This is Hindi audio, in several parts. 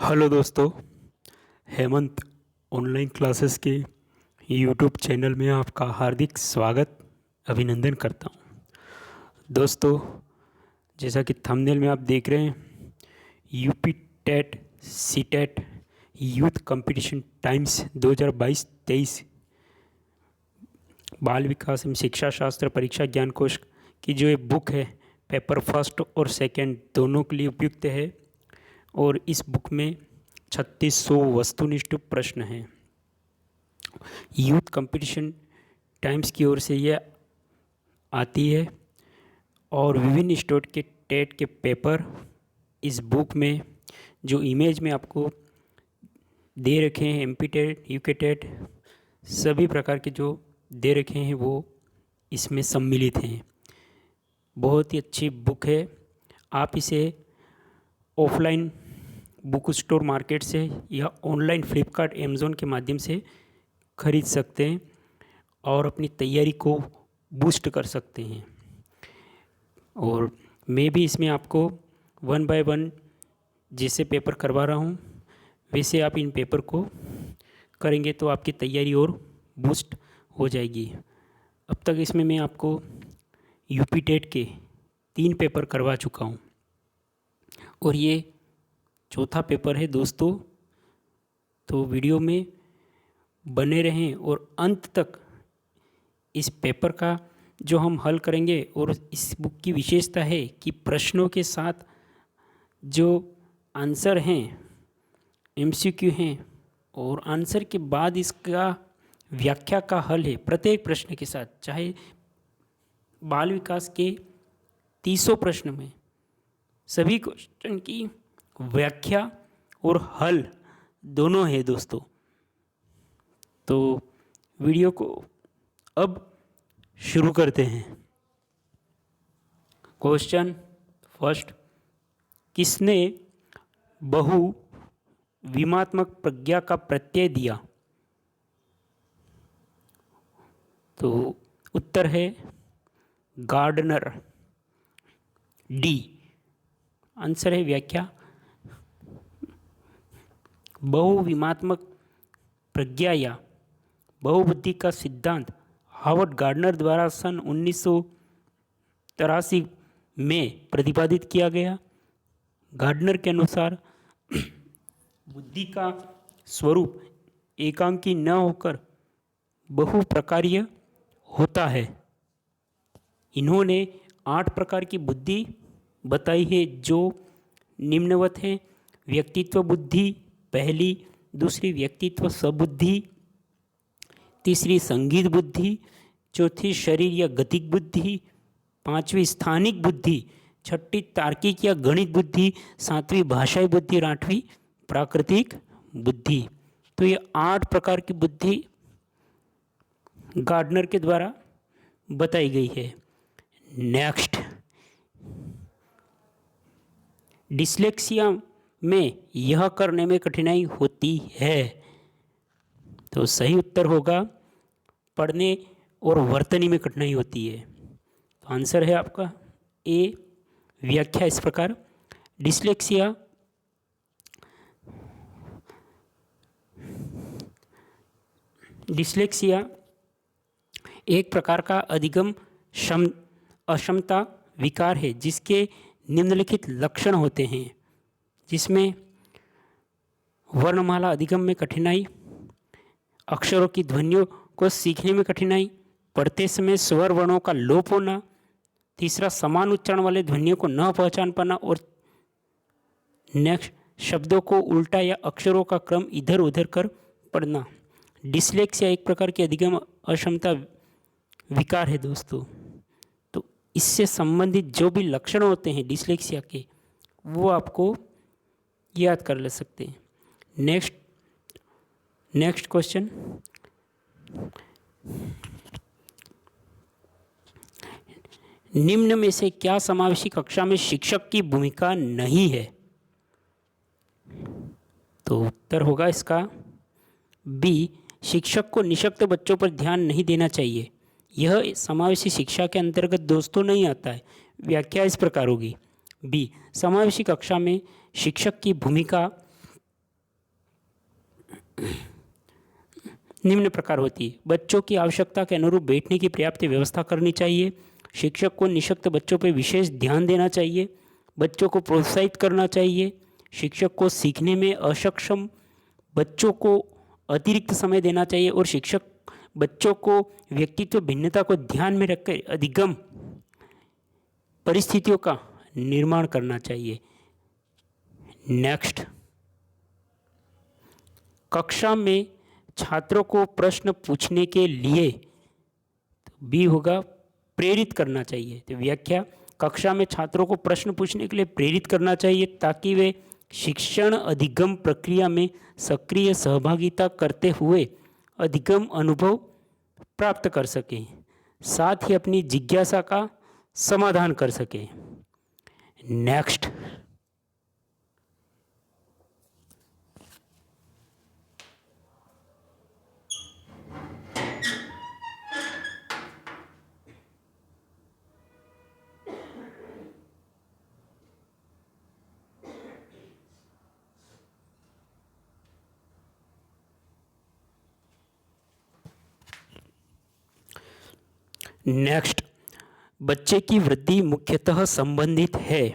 हेलो दोस्तों, हेमंत ऑनलाइन क्लासेस के यूट्यूब चैनल में आपका हार्दिक स्वागत अभिनंदन करता हूं। दोस्तों, जैसा कि थंबनेल में आप देख रहे हैं, UP TET CTET youth competition times 2022-23 बाल विकास एवं शिक्षा शास्त्र परीक्षा ज्ञान कोश की जो ये बुक है, पेपर फर्स्ट और सेकंड दोनों के लिए उपयुक्त है। और इस बुक में 3600 वस्तुनिष्ठ प्रश्न हैं। यूथ कंपटीशन टाइम्स की ओर से यह आती है और विभिन्न स्टेट के टेट के पेपर इस बुक में जो इमेज में आपको दे रखे हैं, एमपी टेट, यूके टेट, सभी प्रकार के जो दे रखे हैं वो इसमें सम्मिलित हैं। बहुत ही अच्छी बुक है। आप इसे ऑफलाइन बुक स्टोर मार्केट से या ऑनलाइन फ्लिपकार्ट अमेज़ॉन के माध्यम से खरीद सकते हैं और अपनी तैयारी को बूस्ट कर सकते हैं। और मैं भी इसमें आपको 1 बाय 1 जैसे पेपर करवा रहा हूँ वैसे आप इन पेपर को करेंगे तो आपकी तैयारी और बूस्ट हो जाएगी। अब तक इसमें मैं आपको यूपी टेट के 3 पेपर करवा चुका हूँ और ये चौथा पेपर है दोस्तों। तो वीडियो में बने रहें और अंत तक इस पेपर का जो हम हल करेंगे। और इस बुक की विशेषता है कि प्रश्नों के साथ जो आंसर हैं, एमसीक्यू हैं, और आंसर के बाद इसका व्याख्या का हल है प्रत्येक प्रश्न के साथ। चाहे बाल विकास के 300 प्रश्न में सभी क्वेश्चन की व्याख्या और हल दोनों है दोस्तों। तो वीडियो को अब शुरू करते हैं। क्वेश्चन फर्स्ट, किसने बहु विमात्मक प्रज्ञा का प्रत्यय दिया? तो उत्तर है गार्डनर, डी आंसर है व्याख्या। बहुविमात्मक प्रज्ञा या बहुबुद्धि का सिद्धांत हावर्ड गार्डनर द्वारा सन 1983 में प्रतिपादित किया गया। गार्डनर के अनुसार बुद्धि का स्वरूप एकांकी न होकर बहुप्रकारीय होता है। इन्होंने 8 प्रकार की बुद्धि बताई है जो निम्नवत है। व्यक्तित्व बुद्धि पहली, दूसरी व्यक्तित्व सबुद्धि, तीसरी संगीत बुद्धि, चौथी शरीर या गतिक बुद्धि, पांचवी स्थानिक बुद्धि, छठी तार्किक या गणित बुद्धि, सातवीं भाषाई बुद्धि और आठवीं प्राकृतिक बुद्धि। तो ये 8 प्रकार की बुद्धि गार्डनर के द्वारा बताई गई है। नेक्स्ट, डिस्लेक्सिया में यह करने में कठिनाई होती है। तो सही उत्तर होगा पढ़ने और वर्तनी में कठिनाई होती है। तो आंसर है आपका ए, व्याख्या इस प्रकार। डिस्लेक्सिया एक प्रकार का अधिगम अक्षमता विकार है जिसके निम्नलिखित लक्षण होते हैं, जिसमें वर्णमाला अधिगम में कठिनाई, अक्षरों की ध्वनियों को सीखने में कठिनाई, पढ़ते समय स्वर वर्णों का लोप होना, तीसरा समान उच्चारण वाले ध्वनियों को न पहचान पाना, और नेक्स्ट शब्दों को उल्टा या अक्षरों का क्रम इधर उधर कर पढ़ना। डिस्लेक्सिया एक प्रकार की अधिगम अक्षमता विकार है दोस्तों। तो इससे संबंधित जो भी लक्षण होते हैं डिस्लेक्सिया के, वो आपको याद कर ले सकते हैं। नेक्स्ट क्वेश्चन, निम्न में से क्या समावेशी कक्षा में शिक्षक की भूमिका नहीं है? तो उत्तर होगा इसका बी, शिक्षक को निःशक्त बच्चों पर ध्यान नहीं देना चाहिए। यह समावेशी शिक्षा के अंतर्गत दोस्तों नहीं आता है। व्याख्या इस प्रकार होगी। बी, समावेशी कक्षा में शिक्षक की भूमिका निम्न प्रकार होती है। बच्चों की आवश्यकता के अनुरूप बैठने की पर्याप्त व्यवस्था करनी चाहिए। शिक्षक को निःशक्त बच्चों पर विशेष ध्यान देना चाहिए। बच्चों को प्रोत्साहित करना चाहिए। शिक्षक को सीखने में अक्षम बच्चों को अतिरिक्त समय देना चाहिए और शिक्षक बच्चों को व्यक्तित्व भिन्नता को ध्यान में रखकर अधिगम परिस्थितियों का निर्माण करना चाहिए। नेक्स्ट, कक्षा में छात्रों को प्रश्न पूछने के लिए बी होगा प्रेरित करना चाहिए। तो व्याख्या, कक्षा में छात्रों को प्रश्न पूछने के लिए प्रेरित करना चाहिए ताकि वे शिक्षण अधिगम प्रक्रिया में सक्रिय सहभागिता करते हुए अधिगम अनुभव प्राप्त कर सकें, साथ ही अपनी जिज्ञासा का समाधान कर सकें। नेक्स्ट, बच्चे की वृद्धि मुख्यतः संबंधित है।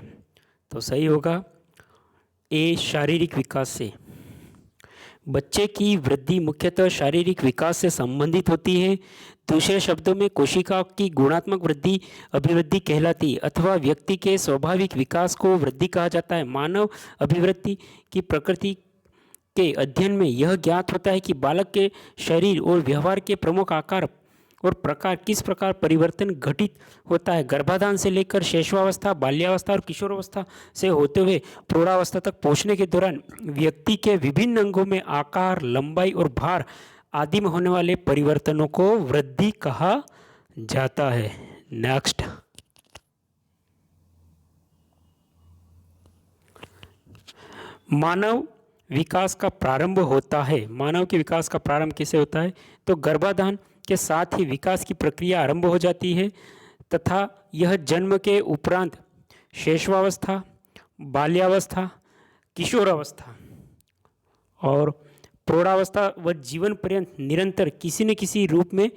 तो सही होगा ए, शारीरिक विकास से। बच्चे की वृद्धि मुख्यतः शारीरिक विकास से संबंधित होती है। दूसरे शब्दों में कोशिका की गुणात्मक वृद्धि अभिवृद्धि कहलाती है अथवा व्यक्ति के स्वाभाविक विकास को वृद्धि कहा जाता है। मानव अभिवृद्धि की प्रकृति के अध्ययन में यह ज्ञात होता है कि बालक के शरीर और व्यवहार के प्रमुख आकार और प्रकार किस प्रकार परिवर्तन घटित होता है। गर्भाधान से लेकर शैशवावस्था, बाल्यावस्था और किशोरावस्था से होते हुए प्रौढ़ावस्था तक पहुंचने के दौरान व्यक्ति के विभिन्न अंगों में आकार, लंबाई और भार आदि में होने वाले परिवर्तनों को वृद्धि कहा जाता है। नेक्स्ट, मानव विकास का प्रारंभ होता है। मानव के विकास का प्रारंभ कैसे होता है? तो गर्भाधान के साथ ही विकास की प्रक्रिया आरंभ हो जाती है तथा यह जन्म के उपरांत शैशवावस्था, बाल्यावस्था, किशोरावस्था और प्रौढ़ावस्था व जीवन पर्यंत निरंतर किसी न किसी रूप में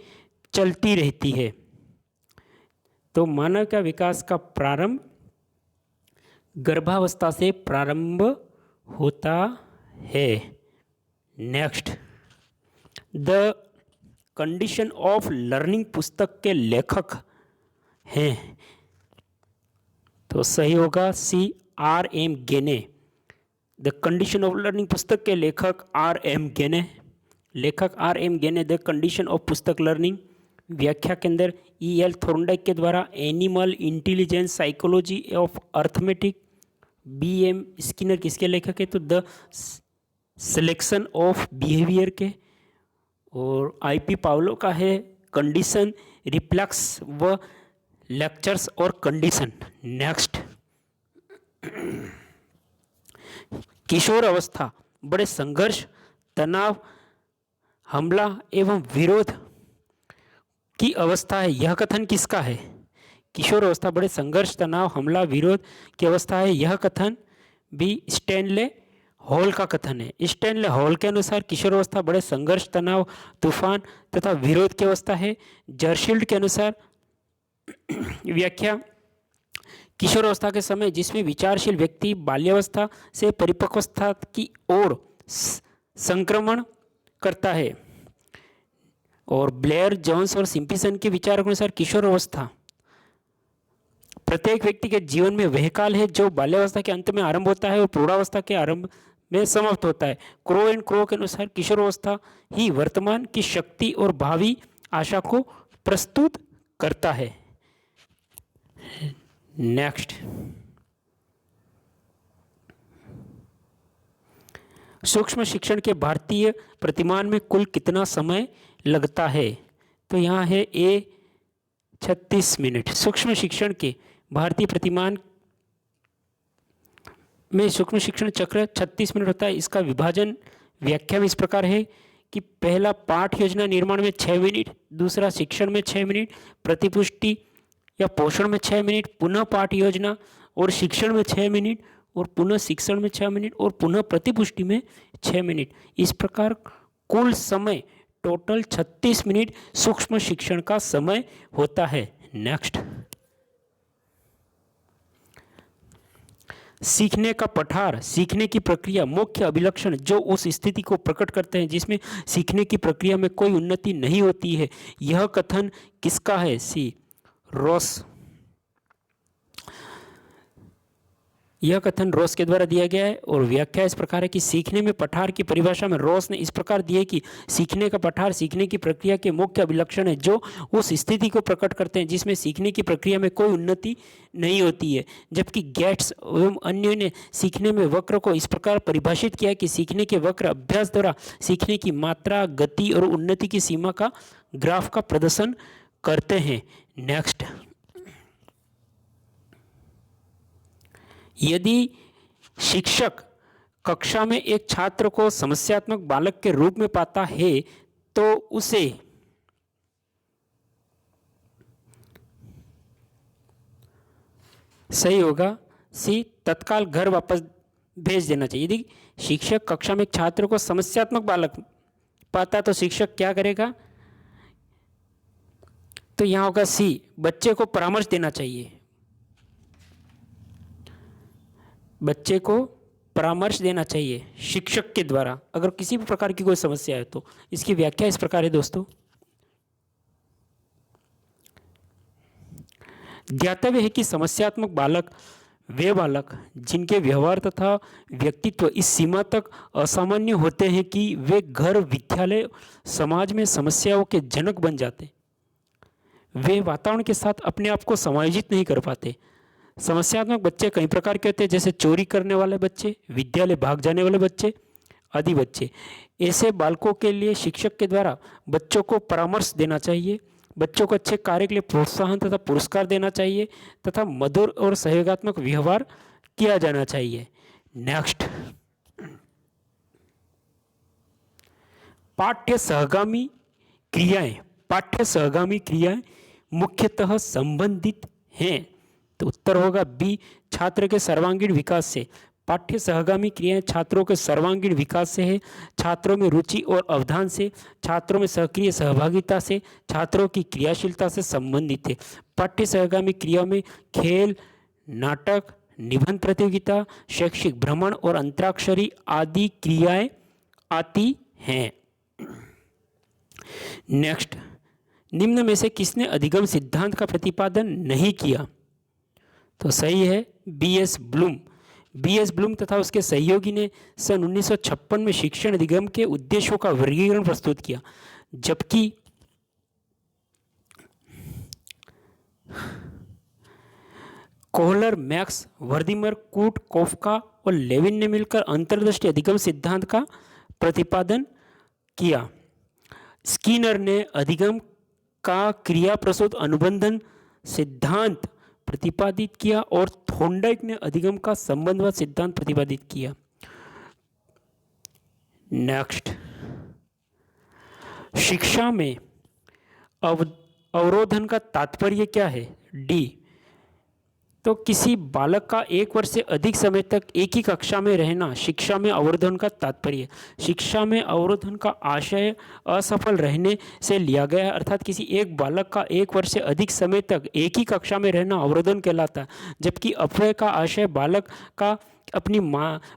चलती रहती है। तो मानव का विकास का प्रारंभ गर्भावस्था से प्रारंभ होता है। Next, the condition of learning पुस्तक के लेखक हैं। तो सही होगा C, R M Gagne. The condition of learning पुस्तक के लेखक आर एम गेने। लेखक R M Gagne the condition of पुस्तक लर्निंग। व्याख्या के अंदर ई एल थोर्नडाइक के द्वारा animal intelligence psychology of arithmetic. B M Skinner किसके लेखक है? तो द सिलेक्शन ऑफ बिहेवियर के। और आई पी पावलो का है कंडीशन, रिफ्लेक्स व लेक्चर्स और कंडीशन। नेक्स्ट, किशोर अवस्था बड़े संघर्ष, तनाव, हमला एवं विरोध की अवस्था है। यह कथन किसका है? किशोर अवस्था बड़े संघर्ष, तनाव, हमला, विरोध की अवस्था है। यह कथन भी स्टैनले हॉल का कथन है। स्टैनले हॉल के अनुसार किशोर अवस्था बड़े संघर्ष, तनाव, तूफान तथा विरोध की अवस्था है। जर्शील्ड के अनुसार व्याख्या, किशोर अवस्था के समय जिसमें विचारशील व्यक्ति बाल्यावस्था से परिपक्वावस्था की ओर संक्रमण करता है। और ब्लेयर, जोन्स और सिम्पसन के विचारों के अनुसार किशोर अवस्था प्रत्येक व्यक्ति के जीवन में वह काल है जो बाल्यावस्था के अंत में आरंभ होता है और प्रौढ़ावस्था के आरंभ में समाप्त होता है। क्रो एंड क्रो के अनुसार किशोरावस्था ही वर्तमान की शक्ति और भावी आशा को प्रस्तुत करता है। नेक्स्ट, सूक्ष्म शिक्षण के भारतीय प्रतिमान में कुल कितना समय लगता है? तो यहाँ है ए 36 मिनट। सूक्ष्म शिक्षण के भारतीय प्रतिमान में सूक्ष्म शिक्षण चक्र 36 मिनट होता है। इसका विभाजन व्याख्या में इस प्रकार है कि पहला पाठ योजना निर्माण में 6 मिनट, दूसरा शिक्षण में 6 मिनट, प्रतिपुष्टि या पोषण में 6 मिनट, पुनः पाठ योजना और शिक्षण में 6 मिनट और पुनः शिक्षण में 6 मिनट और पुनः प्रतिपुष्टि में 6 मिनट। इस प्रकार कुल समय टोटल 36 मिनट सूक्ष्म शिक्षण का समय होता है। नेक्स्ट, सीखने का पठार, सीखने की प्रक्रिया, मुख्य अभिलक्षण जो उस स्थिति को प्रकट करते हैं जिसमें सीखने की प्रक्रिया में कोई उन्नति नहीं होती है। यह कथन किसका है? सी, रॉस। यह कथन रॉस के द्वारा दिया गया है और व्याख्या इस प्रकार है कि सीखने में पठार की परिभाषा में रॉस ने इस प्रकार दी है कि सीखने का पठार सीखने की प्रक्रिया के मुख्य अभिलक्षण है जो उस स्थिति को प्रकट करते हैं जिसमें सीखने की प्रक्रिया में कोई उन्नति नहीं होती है। जबकि गेट्स एवं अन्य ने सीखने में वक्र को इस प्रकार परिभाषित किया कि सीखने के वक्र अभ्यास द्वारा सीखने की मात्रा, गति और उन्नति की सीमा का ग्राफ का प्रदर्शन करते हैं। नेक्स्ट, यदि शिक्षक कक्षा में एक छात्र को समस्यात्मक बालक के रूप में पाता है तो उसे सही होगा सी, तत्काल घर वापस भेज देना चाहिए। यदि शिक्षक कक्षा में एक छात्र को समस्यात्मक बालक पाता तो शिक्षक क्या करेगा? तो यहां होगा सी, बच्चे को परामर्श देना चाहिए। बच्चे को परामर्श देना चाहिए शिक्षक के द्वारा अगर किसी भी प्रकार की कोई समस्या है तो। इसकी व्याख्या इस प्रकार है दोस्तों, ज्ञातव्य है कि समस्यात्मक बालक वे बालक जिनके व्यवहार तथा व्यक्तित्व इस सीमा तक असामान्य होते हैं कि वे घर, विद्यालय, समाज में समस्याओं के जनक बन जाते। वे वातावरण के साथ अपने आप को समायोजित नहीं कर पाते। समस्यात्मक बच्चे कई प्रकार के होते हैं, जैसे चोरी करने वाले बच्चे, विद्यालय भाग जाने वाले बच्चे आदि बच्चे। ऐसे बालकों के लिए शिक्षक के द्वारा बच्चों को परामर्श देना चाहिए, बच्चों को अच्छे कार्य के लिए प्रोत्साहन तथा पुरस्कार देना चाहिए तथा मधुर और सहयोगात्मक व्यवहार किया जाना चाहिए। नेक्स्ट, पाठ्य सहगामी क्रियाएं, पाठ्य सहगामी क्रियाएं मुख्यतः संबंधित हैं। तो उत्तर होगा बी, छात्र के सर्वांगीण विकास से। पाठ्य सहगामी क्रियाएं छात्रों के सर्वांगीण विकास से है, छात्रों में रुचि और अवधान से, छात्रों में सक्रिय सहभागिता से, छात्रों की क्रियाशीलता से संबंधित है। पाठ्य सहगामी क्रियाओं में खेल, नाटक, निबंध प्रतियोगिता, शैक्षिक भ्रमण और अंतराक्षरी आदि क्रियाएं आती हैं। नेक्स्ट, निम्न में से किसने अधिगम सिद्धांत का प्रतिपादन नहीं किया? तो सही है बी.एस. ब्लूम। बी.एस. ब्लूम तथा उसके सहयोगी ने सन 1956 में शिक्षण अधिगम के उद्देश्यों का वर्गीकरण प्रस्तुत किया, जबकि कोहलर, मैक्स, वर्दिमर, कूट, कोफका और लेविन ने मिलकर अंतर्दृष्टि अधिगम सिद्धांत का प्रतिपादन किया। स्किनर ने अधिगम का क्रिया प्रसूत अनुबंधन सिद्धांत प्रतिपादित किया और थोंडाइक ने अधिगम का संबंधवाद सिद्धांत प्रतिपादित किया। नेक्स्ट, शिक्षा में अवरोधन का तात्पर्य क्या है? डी, तो किसी बालक का 1 वर्ष से अधिक समय तक एक ही कक्षा में रहना शिक्षा में अवरोधन का तात्पर्य। शिक्षा में अवरोधन का आशय असफल रहने से लिया गया है, अर्थात किसी एक बालक का 1 वर्ष से अधिक समय तक एक ही कक्षा में रहना अवरोधन कहलाता है, जबकि अपव्यय का आशय बालक का अपनी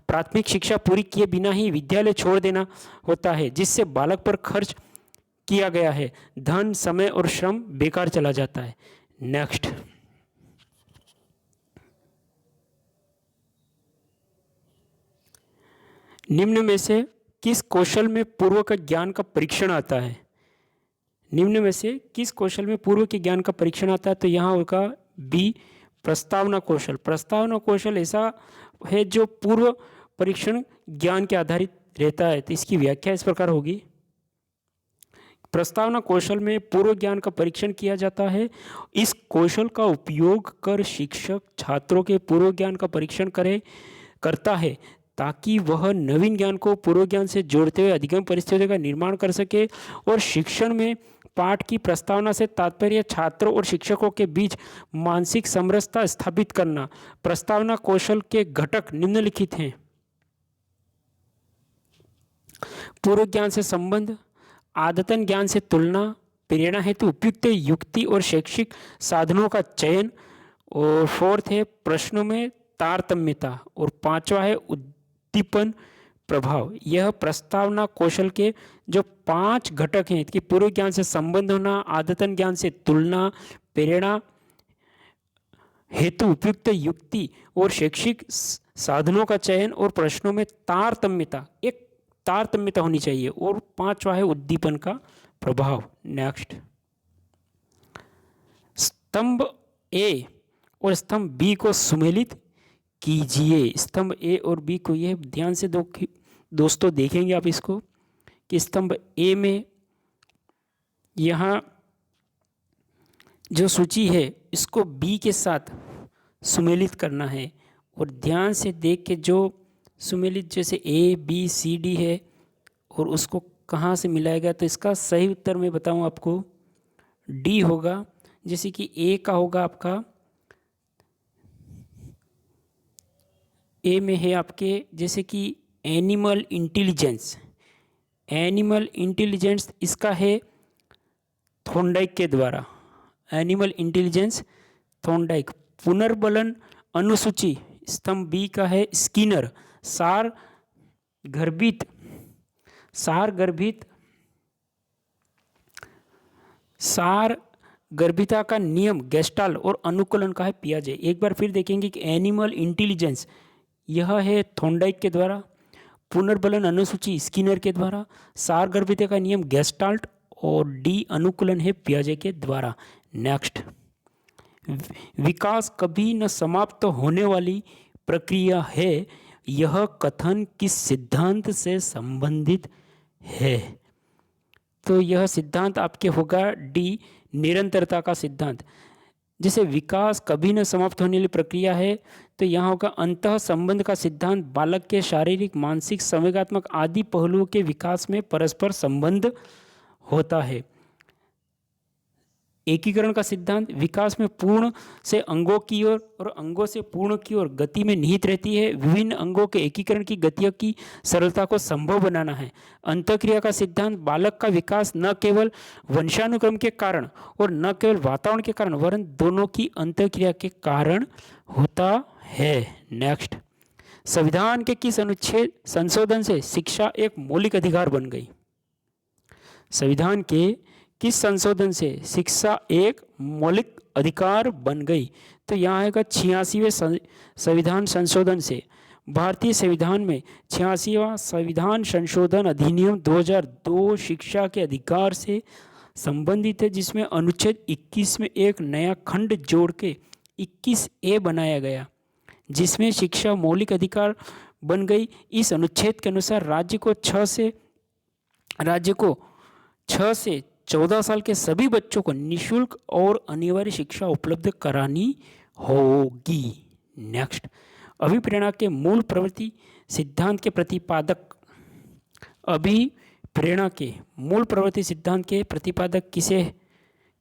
प्राथमिक शिक्षा पूरी किए बिना ही विद्यालय छोड़ देना होता है, जिससे बालक पर खर्च किया गया है धन, समय और श्रम बेकार चला जाता है। नेक्स्ट, निम्न में से किस कौशल में पूर्व का ज्ञान का परीक्षण आता है? निम्न में से किस कौशल में पूर्व के ज्ञान का परीक्षण आता है? तो यहाँ होगा बी, प्रस्तावना कौशल। प्रस्तावना कौशल ऐसा है जो पूर्व परीक्षण ज्ञान के आधारित रहता है। तो इसकी व्याख्या इस प्रकार होगी, प्रस्तावना कौशल में पूर्व ज्ञान का परीक्षण किया जाता है। इस कौशल का उपयोग कर शिक्षक छात्रों के पूर्व ज्ञान का परीक्षण करता है ताकि वह नवीन ज्ञान को पूर्व ज्ञान से जोड़ते हुए अधिगम परिस्थितियों का निर्माण कर सके और शिक्षण में पाठ की प्रस्तावना से तात्पर्य छात्रों और शिक्षकों के बीच मानसिक समरसता स्थापित करना। प्रस्तावना कौशल के घटक निम्नलिखित हैं। पूर्व ज्ञान से संबंध, आदतन ज्ञान से तुलना, प्रेरणा हेतु उपयुक्त युक्ति और शैक्षिक साधनों का चयन, और फोर्थ है प्रश्नों में तारतम्यता, और पांचवा है उद्दीपन प्रभाव। यह प्रस्तावना कौशल के जो 5 घटक हैं कि पूर्व ज्ञान से संबंध होना, आदतन ज्ञान से तुलना, प्रेरणा हेतु उपयुक्त युक्ति और शैक्षिक साधनों का चयन, और प्रश्नों में तारतम्यता, एक तारतम्यता होनी चाहिए, और पांचवा है उद्दीपन का प्रभाव। नेक्स्ट, स्तंभ ए और स्तंभ बी को सुमेलित कीजिए। स्तंभ ए और बी को यह ध्यान से दोस्तों देखेंगे आप इसको कि स्तंभ ए में यहाँ जो सूची है इसको बी के साथ सुमेलित करना है, और ध्यान से देख के जो सुमेलित जैसे ए बी सी डी है और उसको कहाँ से मिलाएगा, तो इसका सही उत्तर मैं बताऊँ आपको डी होगा। जैसे कि ए का होगा आपका, ए में है आपके जैसे कि एनिमल इंटेलिजेंस, एनिमल इंटेलिजेंस इसका है थॉर्नडाइक के द्वारा, एनिमल इंटेलिजेंस थॉर्नडाइक। पुनर्बलन अनुसूची स्तंभ बी का है स्किनर, सार गर्भिता का नियम गेस्टाल्ट, और अनुकूलन का है पियाजे। एक बार फिर देखेंगे कि एनिमल इंटेलिजेंस यह है थॉर्नडाइक के द्वारा, पुनर्बलन अनुसूची स्किनर के द्वारा, सार गर्भिता का नियम गेस्टाल्ट, और डी अनुकूलन है पियाजे के द्वारा। नेक्स्ट, विकास कभी न समाप्त होने वाली प्रक्रिया है, यह कथन किस सिद्धांत से संबंधित है? तो यह सिद्धांत आपके होगा डी निरंतरता का सिद्धांत। जैसे विकास कभी न समाप्त होने वाली प्रक्रिया है, तो यहाँ होगा अंतः संबंध का सिद्धांत बालक के शारीरिक, मानसिक, संवेगात्मक आदि पहलुओं के विकास में परस्पर संबंध होता है। एकीकरण का सिद्धांत विकास में पूर्ण से अंगों की ओर और अंगों से पूर्ण की ओर गति में निहित रहती है। विभिन्न अंगों के एकीकरण की गतियों की सरलता को संभव बनाना है। अंतःक्रिया का सिद्धांत बालक का विकास न केवल वंशानुक्रम के कारण और न केवल वातावरण के कारण वरन दोनों की अंतःक्रिया के कारण होता है। नेक्स्ट, संविधान के किस अनुच्छेद संशोधन से शिक्षा एक मौलिक अधिकार बन गई? संविधान के किस संशोधन से शिक्षा एक मौलिक अधिकार बन गई? तो यहाँ आएगा 86वें संविधान संशोधन से। भारतीय संविधान में 86वां संविधान संशोधन अधिनियम 2002 शिक्षा के अधिकार से संबंधित है, जिसमें अनुच्छेद 21 में एक नया खंड जोड़ के 21A बनाया गया, जिसमें शिक्षा मौलिक अधिकार बन गई। इस अनुच्छेद के अनुसार राज्य को 6 से 14 साल के सभी बच्चों को निःशुल्क और अनिवार्य शिक्षा उपलब्ध करानी होगी। नेक्स्ट, अभिप्रेरणा के मूल प्रवृत्ति सिद्धांत के प्रतिपादक, अभिप्रेरणा के मूल प्रवृत्ति सिद्धांत के प्रतिपादक किसे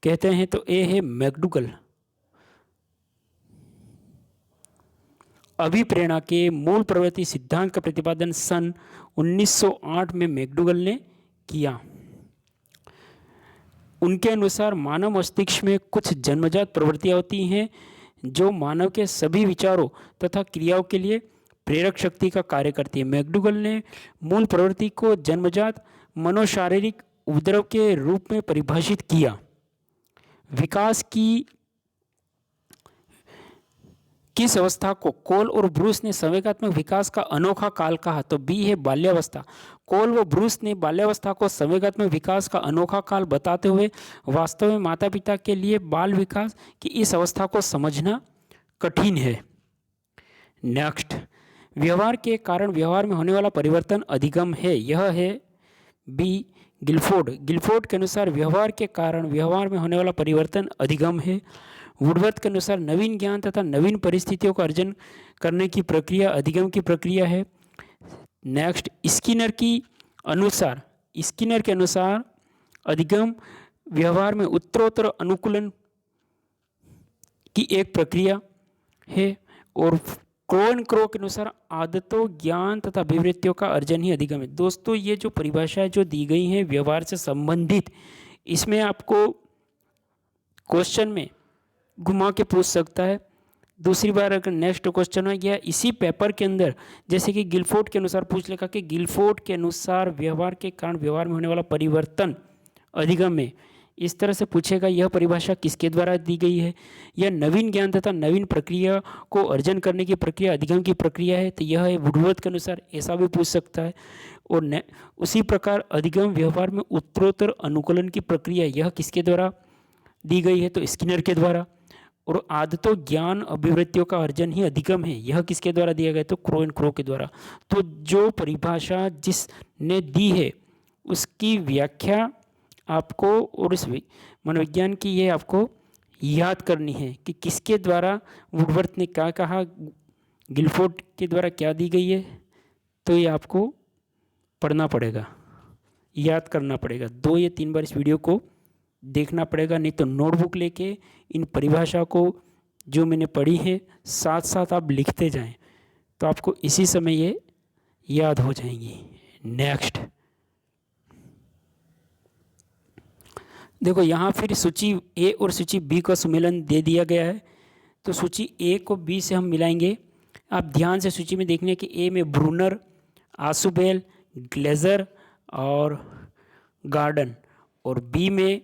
कहते हैं? तो ए है मैकडूगल। अभिप्रेरणा के मूल प्रवृत्ति सिद्धांत का प्रतिपादन सन 1908 में मैकडूगल ने किया। उनके अनुसार मानव मस्तिष्क में कुछ जन्मजात प्रवृत्तियां होती हैं जो मानव के सभी विचारों तथा क्रियाओं के लिए प्रेरक शक्ति का कार्य करती है। मैकडूगल ने मूल प्रवृत्ति को जन्मजात मनोशारीरिक उपद्रव के रूप में परिभाषित किया। विकास की किस अवस्था को कोल और ब्रूस ने संवेगात्मक विकास का अनोखा काल कहा? तो बी है बाल्यावस्था। कोल व ब्रूस ने बाल्यावस्था को संवेगात्मक विकास का अनोखा काल बताते हुए वास्तव में माता पिता के लिए बाल विकास की इस अवस्था को समझना कठिन है। नेक्स्ट, व्यवहार के कारण व्यवहार में होने वाला परिवर्तन अधिगम है, यह है बी गिलफोर्ड। गिलफोर्ड के अनुसार व्यवहार के कारण व्यवहार में होने वाला परिवर्तन अधिगम है। वुडवर्थ के अनुसार नवीन ज्ञान तथा नवीन परिस्थितियों का अर्जन करने की प्रक्रिया अधिगम की प्रक्रिया है। नेक्स्ट, स्किनर के अनुसार अधिगम व्यवहार में उत्तरोत्तर अनुकूलन की एक प्रक्रिया है और क्रो एंड क्रो के अनुसार आदतों, ज्ञान तथा अभिवृत्तियों का अर्जन ही अधिगम है। दोस्तों, ये जो परिभाषाएं जो दी गई हैं व्यवहार से संबंधित, इसमें आपको क्वेश्चन में घुमा के पूछ सकता है। दूसरी बार अगर नेक्स्ट क्वेश्चन हो गया इसी पेपर के अंदर, जैसे कि गिलफोर्ड के अनुसार पूछ लेगा कि गिलफोर्ड के अनुसार व्यवहार के कारण व्यवहार में होने वाला परिवर्तन अधिगम है, इस तरह से पूछेगा। यह परिभाषा किसके द्वारा दी गई है? यह नवीन ज्ञान तथा नवीन प्रक्रिया को अर्जन करने की प्रक्रिया अधिगम की प्रक्रिया है, तो यह है वुडवर्थ के अनुसार, ऐसा भी पूछ सकता है। और उसी प्रकार अधिगम व्यवहार में उत्तरोत्तर अनुकूलन की प्रक्रिया, यह किसके द्वारा दी गई है? तो स्किनर के द्वारा। और आदतों, ज्ञान, अभिवृत्तियों का अर्जन ही अधिगम है, यह किसके द्वारा दिया गया? तो क्रो एंड क्रो के द्वारा। तो जो परिभाषा जिसने दी है उसकी व्याख्या आपको और इस मनोविज्ञान की ये आपको याद करनी है कि किसके द्वारा वुडवर्थ ने क्या कहा, गिलफोर्ड के द्वारा क्या दी गई है। तो ये आपको पढ़ना पड़ेगा, याद करना पड़ेगा, 2 या 3 बार इस वीडियो को देखना पड़ेगा, नहीं तो नोटबुक लेके इन परिभाषा को जो मैंने पढ़ी है साथ साथ आप लिखते जाएं, तो आपको इसी समय ये याद हो जाएंगी। नेक्स्ट देखो, यहाँ फिर सूची ए और सूची बी का सुमेलन दे दिया गया है, तो सूची ए को बी से हम मिलाएंगे। आप ध्यान से सूची में देखने कि ए में ब्रूनर, आसुबेल, ग्लेजर और गार्डन, और बी में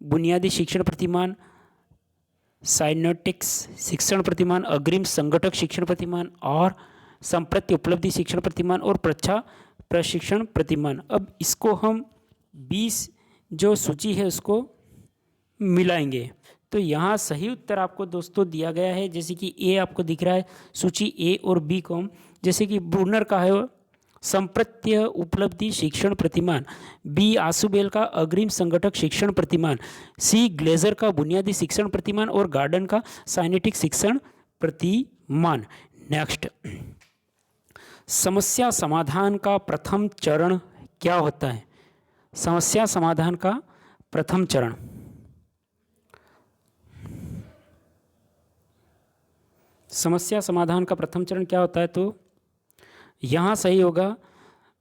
बुनियादी शिक्षण प्रतिमान, साइनेटिक्स शिक्षण प्रतिमान, अग्रिम संगठक शिक्षण प्रतिमान और संप्रति उपलब्धि शिक्षण प्रतिमान और प्रशिक्षण प्रतिमान। अब इसको हम 20 जो सूची है उसको मिलाएंगे। तो यहाँ सही उत्तर आपको दोस्तों दिया गया है, जैसे कि ए आपको दिख रहा है, सूची ए और बी को हम, जैसे कि ब्रूनर का है संप्रत्य उपलब्धि शिक्षण प्रतिमान, बी आसुबेल का अग्रिम संगठक शिक्षण प्रतिमान, सी ग्लेजर का बुनियादी शिक्षण प्रतिमान और गार्डन का साइनेटिक शिक्षण प्रतिमान। नेक्स्ट, समस्या समाधान का प्रथम चरण क्या होता है? समस्या समाधान का प्रथम चरण, समस्या समाधान का प्रथम चरण क्या होता है? तो यहाँ सही होगा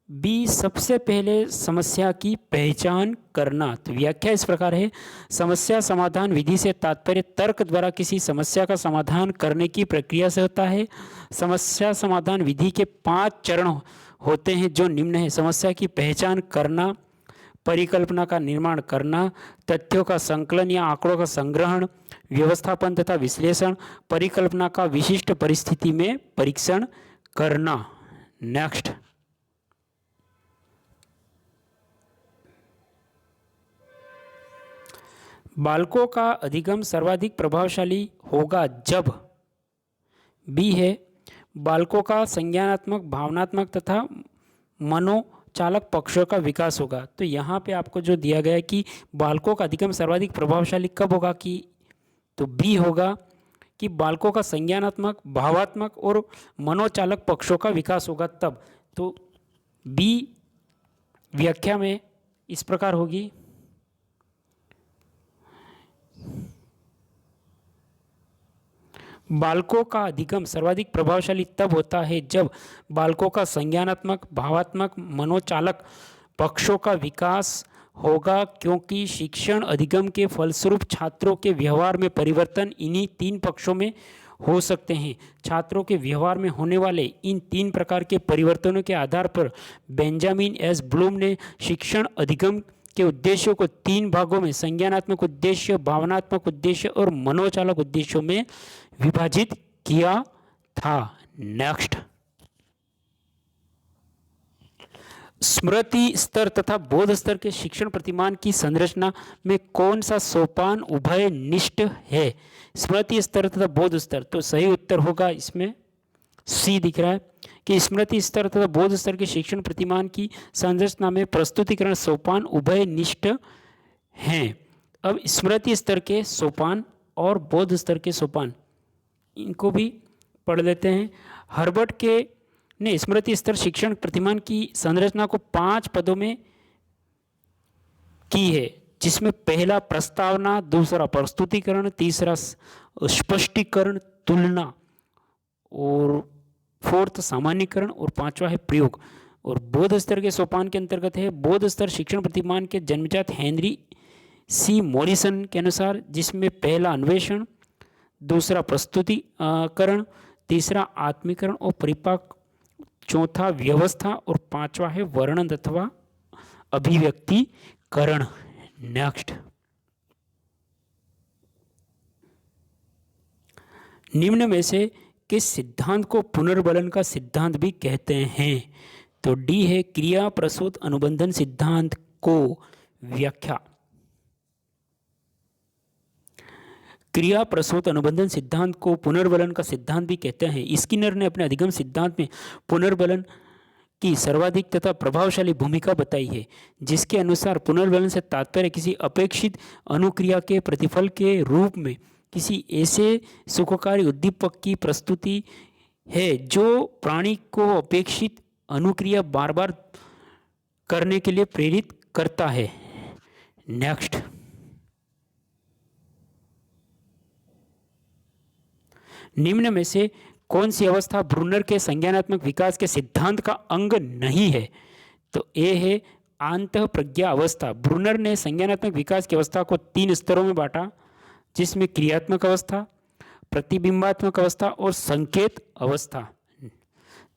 बी, सबसे पहले समस्या की पहचान करना। तो व्याख्या इस प्रकार है, समस्या समाधान विधि से तात्पर्य तर्क द्वारा किसी समस्या का समाधान करने की प्रक्रिया से होता है। समस्या समाधान विधि के 5 चरण होते हैं जो निम्न है: समस्या की पहचान करना, परिकल्पना का निर्माण करना, तथ्यों का संकलन या आंकड़ों का संग्रहण, व्यवस्थापन तथा विश्लेषण, परिकल्पना का विशिष्ट परिस्थिति में परीक्षण करना। नेक्स्ट, बालकों का अधिगम सर्वाधिक प्रभावशाली होगा जब, बी है, बालकों का संज्ञानात्मक, भावनात्मक तथा मनोचालक पक्षों का विकास होगा। तो यहाँ पे आपको जो दिया गया है कि बालकों का अधिगम सर्वाधिक प्रभावशाली कब होगा, कि तो बी होगा कि बालकों का संज्ञानात्मक, भावात्मक और मनोचालक पक्षों का विकास होगा तब। तो बी व्याख्या में इस प्रकार होगी, बालकों का अधिगम सर्वाधिक प्रभावशाली तब होता है जब बालकों का संज्ञानात्मक, भावात्मक, मनोचालक पक्षों का विकास होगा, क्योंकि शिक्षण अधिगम के फलस्वरूप छात्रों के व्यवहार में परिवर्तन इन्हीं 3 पक्षों में हो सकते हैं। छात्रों के व्यवहार में होने वाले इन 3 प्रकार के परिवर्तनों के आधार पर बेंजामिन एस ब्लूम ने शिक्षण अधिगम के उद्देश्यों को 3 भागों में, संज्ञानात्मक उद्देश्य, भावनात्मक उद्देश्य और मनोचालक उद्देश्यों में विभाजित किया था। नेक्स्ट, स्मृति स्तर तथा बोध स्तर के शिक्षण प्रतिमान की संरचना में कौन सा सोपान उभयनिष्ठ है? स्मृति स्तर तथा बोध स्तर, तो सही उत्तर होगा इसमें सी दिख रहा है कि स्मृति स्तर तथा बोध स्तर के शिक्षण प्रतिमान की संरचना में प्रस्तुतिकरण सोपान उभयनिष्ठ हैं। अब स्मृति स्तर के सोपान और बोध स्तर के सोपान, इनको भी पढ़ लेते हैं। हर्बर्ट के ने स्मृति स्तर शिक्षण प्रतिमान की संरचना को 5 पदों में की है। जिसमें पहला प्रस्तावना, दूसरा प्रस्तुतिकरण, तीसरा स्पष्टीकरण, तुलना, और फोर्थ सामान्यीकरण, और पांचवा है प्रयोग। और बौद्ध स्तर के सोपान के अंतर्गत है बौद्ध स्तर शिक्षण प्रतिमान के जन्मजात हेनरी सी मॉरिसन के अनुसार, जिसमें पहला अन्वेषण, दूसरा प्रस्तुतिकरण, तीसरा आत्मीकरण और परिपाक, चौथा व्यवस्था और पांचवा है वर्णन अथवा अभिव्यक्तिकरण। नेक्स्ट, निम्न में से किस सिद्धांत को पुनर्बलन का सिद्धांत भी कहते हैं? तो डी है क्रिया प्रसूत अनुबंधन सिद्धांत को व्याख्या। क्रिया प्रसूत अनुबंधन सिद्धांत को पुनर्बलन का सिद्धांत भी कहते हैं। स्किनर ने अपने अधिगम सिद्धांत में पुनर्बलन की सर्वाधिक तथा प्रभावशाली भूमिका बताई है, जिसके अनुसार पुनर्बलन से तात्पर्य किसी अपेक्षित अनुक्रिया के प्रतिफल के रूप में किसी ऐसे सुखकारी उद्दीपक की प्रस्तुति है जो प्राणी को अपेक्षित अनुक्रिया बार बार करने के लिए प्रेरित करता है। नेक्स्ट, निम्न में से कौन सी अवस्था ब्रूनर के संज्ञानात्मक विकास के सिद्धांत का अंग नहीं है? तो ए है आंतः प्रज्ञा अवस्था। ब्रूनर ने संज्ञानात्मक विकास की अवस्था को 3 स्तरों में बांटा, जिसमें क्रियात्मक अवस्था, प्रतिबिंबात्मक अवस्था और संकेत अवस्था।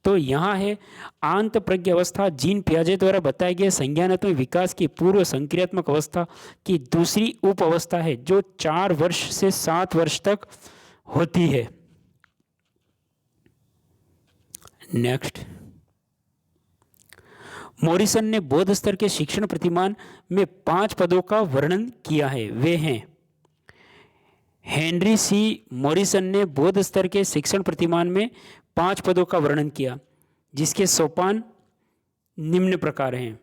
तो यहाँ है आंत प्रज्ञा अवस्था, जीन पियाजे द्वारा बताए गए संज्ञानात्मक विकास की पूर्व संक्रियात्मक अवस्था की दूसरी उप अवस्था है, जो 4 वर्ष से 7 वर्ष तक होती है। नेक्स्ट, मॉरिसन ने बौद्ध स्तर के शिक्षण प्रतिमान में 5 पदों का वर्णन किया है। वे हैं, हेनरी सी मॉरिसन ने बौद्ध स्तर के शिक्षण प्रतिमान में 5 पदों का वर्णन किया, जिसके सोपान निम्न प्रकार हैं।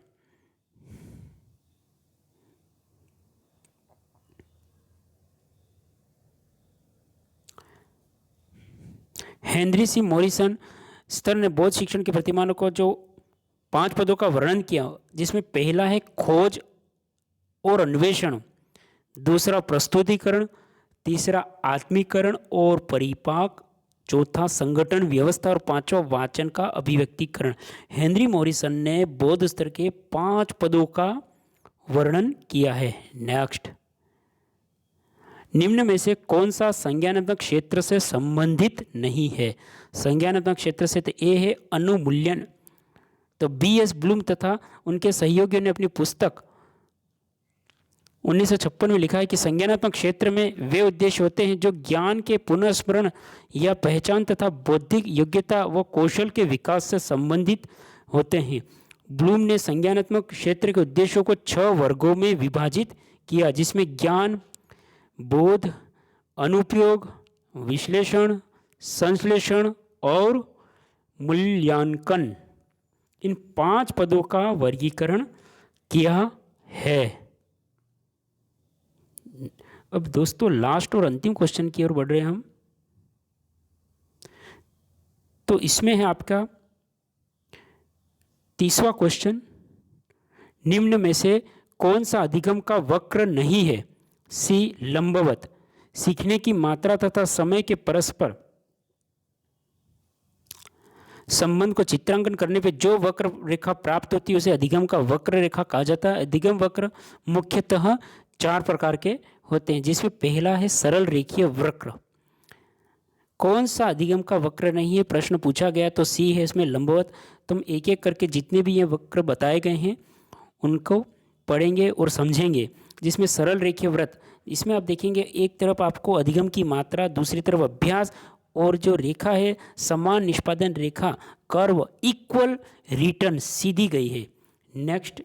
हेनरी सी मॉरिसन स्तर ने बौद्ध शिक्षण के प्रतिमानों को जो 5 पदों का वर्णन किया, जिसमें पहला है खोज और अन्वेषण, दूसरा प्रस्तुतिकरण, तीसरा आत्मीकरण और परिपाक, चौथा संगठन व्यवस्था और पांचवा वाचन का अभिव्यक्तिकरण। हेनरी मॉरिसन ने बौद्ध स्तर के 5 पदों का वर्णन किया है। नेक्स्ट, निम्न में से कौन सा संज्ञानात्मक क्षेत्र से संबंधित नहीं है? संज्ञानात्मक क्षेत्र से तो ए है अनुमूल्यन। तो B.S. ब्लूम तथा उनके सहयोगियों ने अपनी पुस्तक 1956 में लिखा है कि संज्ञानात्मक क्षेत्र में वे उद्देश्य होते हैं जो ज्ञान के पुनर्स्मरण या पहचान तथा बौद्धिक योग्यता व कौशल के विकास से संबंधित होते हैं। ब्लूम ने संज्ञानात्मक क्षेत्र के उद्देश्यों को 6 वर्गों में विभाजित किया, जिसमें ज्ञान, बोध, अनुप्रयोग, विश्लेषण, संश्लेषण और मूल्यांकन, इन 5 पदों का वर्गीकरण किया है। अब दोस्तों लास्ट और अंतिम क्वेश्चन की ओर बढ़ रहे हैं हम। तो इसमें है आपका 30वां क्वेश्चन, निम्न में से कौन सा अधिगम का वक्र नहीं है? सी लंबवत। सीखने की मात्रा तथा समय के परस्पर संबंध को चित्रांकन करने पे जो वक्र रेखा प्राप्त होती है उसे अधिगम का वक्र रेखा कहा जाता है। अधिगम वक्र मुख्यतः 4 प्रकार के होते हैं, जिसमें पहला है सरल रेखीय वक्र। कौन सा अधिगम का वक्र नहीं है प्रश्न पूछा गया, तो सी है इसमें लंबवत। तुम एक एक करके जितने भी ये वक्र बताए गए हैं उनको पढ़ेंगे और समझेंगे। जिसमें सरल रेखीय वृत्त, इसमें आप देखेंगे एक तरफ आपको अधिगम की मात्रा, दूसरी तरफ अभ्यास, और जो रेखा है समान निष्पादन रेखा, कर्व, इक्वल रिटर्न सीधी गई है। नेक्स्ट,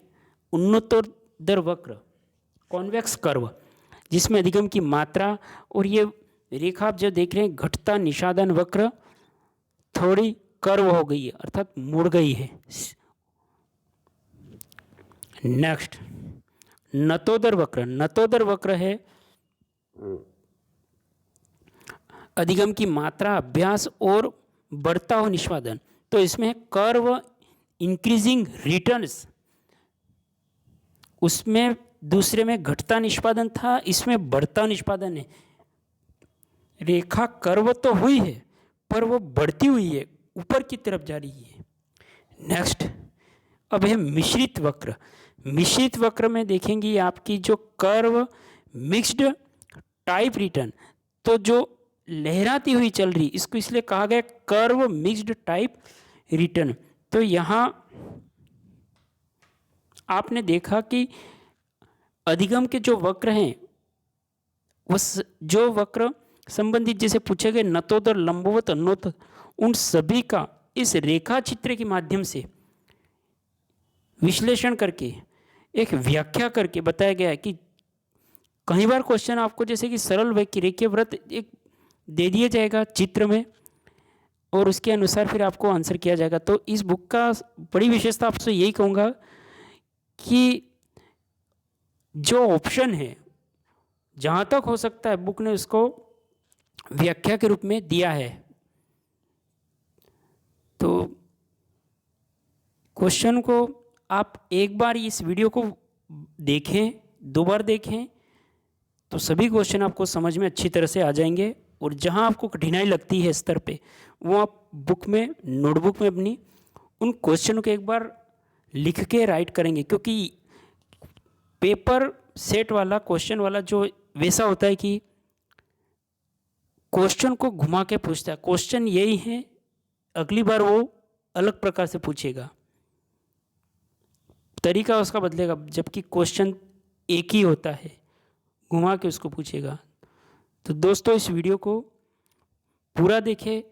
उन्नतोत्तर वक्र, कॉन्वेक्स कर्व, जिसमें अधिगम की मात्रा और ये रेखा आप जो देख रहे हैं घटता निषादन वक्र थोड़ी कर्व हो गई है, अर्थात मुड़ गई है। नेक्स्ट, नतोदर वक्र। नतोदर वक्र है अधिगम की मात्रा, अभ्यास और बढ़ता हुआ निष्पादन। तो इसमें कर्व इंक्रीजिंग रिटर्न्स, उसमें दूसरे में घटता निष्पादन था, इसमें बढ़ता निष्पादन है। रेखा कर्व तो हुई है पर वो बढ़ती हुई है, ऊपर की तरफ जा रही है। नेक्स्ट अब है मिश्रित वक्र। मिश्रित वक्र में देखेंगे आपकी जो कर्व मिक्स्ड टाइप रिटर्न, तो जो लहराती हुई चल रही, इसको इसलिए कहा गया कर्व मिक्स्ड टाइप रिटर्न। तो यहाँ आपने देखा कि अधिगम के जो वक्र हैं, उस जो वक्र संबंधित जैसे पूछे गए नतोदर लंबवत अन्योत, उन सभी का इस रेखा चित्र के माध्यम से विश्लेषण करके एक व्याख्या करके बताया गया है कि कई बार क्वेश्चन आपको जैसे कि सरल रेखीय वृत्त एक दे दिया जाएगा चित्र में और उसके अनुसार फिर आपको आंसर किया जाएगा। तो इस बुक का बड़ी विशेषता आपसे यही कहूँगा कि जो ऑप्शन है जहाँ तक हो सकता है बुक ने उसको व्याख्या के रूप में दिया है। तो क्वेश्चन को आप एक बार इस वीडियो को देखें, दो बार देखें, तो सभी क्वेश्चन आपको समझ में अच्छी तरह से आ जाएंगे। और जहां आपको कठिनाई लगती है स्तर पे, वो आप बुक में नोटबुक में अपनी उन क्वेश्चनों को एक बार लिख के राइट करेंगे, क्योंकि पेपर सेट वाला क्वेश्चन वाला जो वैसा होता है कि क्वेश्चन को घुमा के पूछता है। क्वेश्चन यही है, अगली बार वो अलग प्रकार से पूछेगा, तरीका उसका बदलेगा, जबकि क्वेश्चन एक ही होता है, घुमा के उसको पूछेगा। तो दोस्तों इस वीडियो को पूरा देखें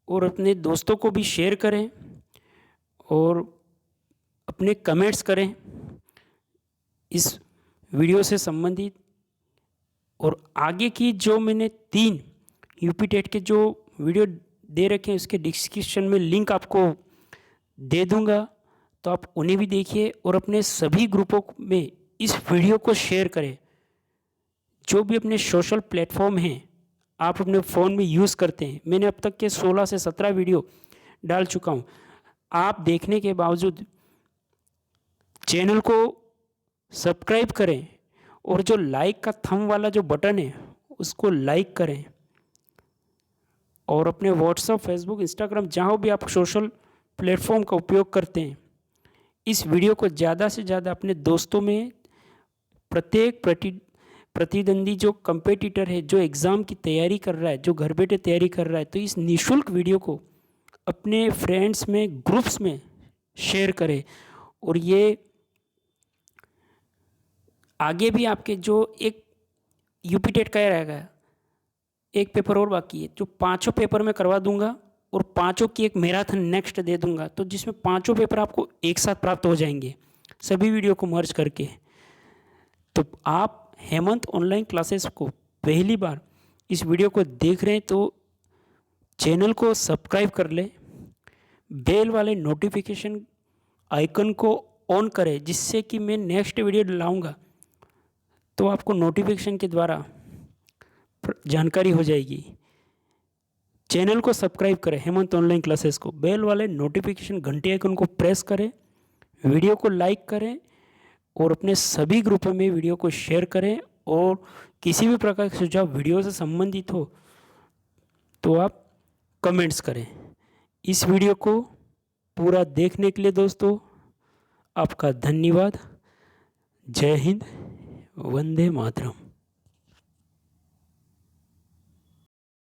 और अपने दोस्तों को भी शेयर करें और अपने कमेंट्स करें इस वीडियो से संबंधित। और आगे की जो मैंने 3 यूपी टेट के जो वीडियो दे रखे हैं उसके डिस्क्रिप्शन में लिंक आपको दे दूंगा, तो आप उन्हें भी देखिए और अपने सभी ग्रुपों में इस वीडियो को शेयर करें। जो भी अपने सोशल प्लेटफॉर्म हैं आप अपने फ़ोन में यूज़ करते हैं, मैंने अब तक के 16 से 17 वीडियो डाल चुका हूँ। आप देखने के बावजूद चैनल को सब्सक्राइब करें और जो लाइक का थंब वाला जो बटन है उसको लाइक करें। और अपने व्हाट्सएप, फेसबुक, इंस्टाग्राम जहाँ भी आप सोशल प्लेटफॉर्म का उपयोग करते हैं, इस वीडियो को ज़्यादा से ज़्यादा अपने दोस्तों में, प्रत्येक प्रतिद्वंदी जो कंपेटिटर है, जो एग्ज़ाम की तैयारी कर रहा है, जो घर बैठे तैयारी कर रहा है, तो इस निःशुल्क वीडियो को अपने फ्रेंड्स में, ग्रुप्स में शेयर करें। और ये आगे भी आपके जो एक यूपी टेट का रहेगा, एक पेपर और बाकी है, जो 5 पेपर में करवा दूंगा और 5 की एक मैराथन नेक्स्ट दे दूंगा, तो जिसमें 5 पेपर आपको एक साथ प्राप्त हो जाएंगे सभी वीडियो को मर्ज करके। तो आप हेमंत ऑनलाइन क्लासेस को पहली बार इस वीडियो को देख रहे हैं तो चैनल को सब्सक्राइब कर ले, बेल वाले नोटिफिकेशन आइकन को ऑन करें, जिससे कि मैं नेक्स्ट वीडियो लाऊंगा तो आपको नोटिफिकेशन के द्वारा जानकारी हो जाएगी। चैनल को सब्सक्राइब करें हेमंत ऑनलाइन क्लासेस को, बेल वाले नोटिफिकेशन घंटे आइकन को प्रेस करें, वीडियो को लाइक करें और अपने सभी ग्रुपों में वीडियो को शेयर करें। और किसी भी प्रकार के सुझाव वीडियो से संबंधित हो तो आप कमेंट्स करें। इस वीडियो को पूरा देखने के लिए दोस्तों आपका धन्यवाद। जय हिंद, वंदे मातरम।